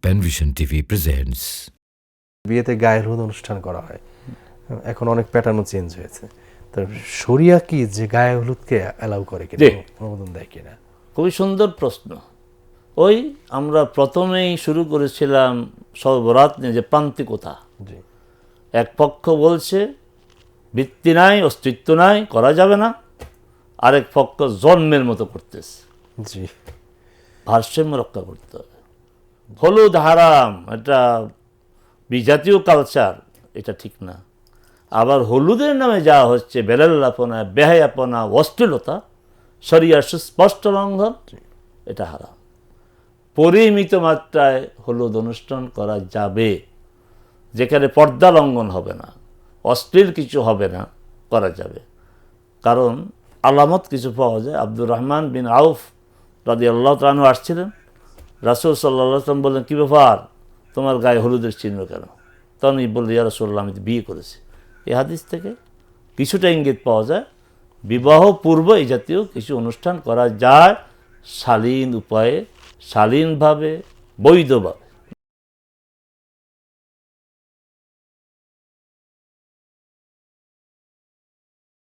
Panvision TV presents. বিয়েতে গায়ে হলুদ অনুষ্ঠান করা হয়, এখন অনেক প্যাটার্নও চেঞ্জ হয়েছে। তো শরিয়া কি যে গায়ে হলুদকে অ্যালাউ করে কিনা, অনুমোদন দেয় কিনা? খুবই সুন্দর প্রশ্ন। ওই আমরা প্রথমেই শুরু করেছিলাম সর্বরাত নিয়ে যে প্রান্তিকতা। জি, এক পক্ষ বলছে ভিত্তি নাই, অস্তিত্ব নাই, করা যাবে না, আরেক পক্ষ জন্মের মতো করতেছে। জি, ভারসাম্য রক্ষা করতে হবে। হলুদ হারাম, এটা বিজাতীয় কালচার, এটা ঠিক না। আবার হলুদের নামে যা হচ্ছে বেলাল্লাপনা, বেহায়াপনা, অশ্লীলতা, শরিয়ার সুস্পষ্ট লঙ্ঘন, এটা হারাম। পরিমিত মাত্রায় হলুদ অনুষ্ঠান করা যাবে, যেখানে পর্দা লঙ্ঘন হবে না, অশ্লীল কিছু হবে না, করা যাবে। কারণ আলামত কিছু পাওয়া যায়। আব্দুর রহমান বিন আউফ রাদিয়াল্লাহু তাআলা আনহু আসছিলেন, রাসূল সাল্লাল্লাহু আলাইহি ওয়াসাল্লাম বললেন, কী ব্যাপার, তোমার গায়ে হলুদের চিহ্ন কেন? তখন বললেন, ইয়া রাসূলুল্লাহ, আমি তো বিয়ে করেছি। এই হাদিস থেকে কিছুটা ইঙ্গিত পাওয়া যায় বিবাহ পূর্ব এই জাতীয় কিছু অনুষ্ঠান করা যায় শালীন উপায়ে, শালীনভাবে, বৈধভাবে।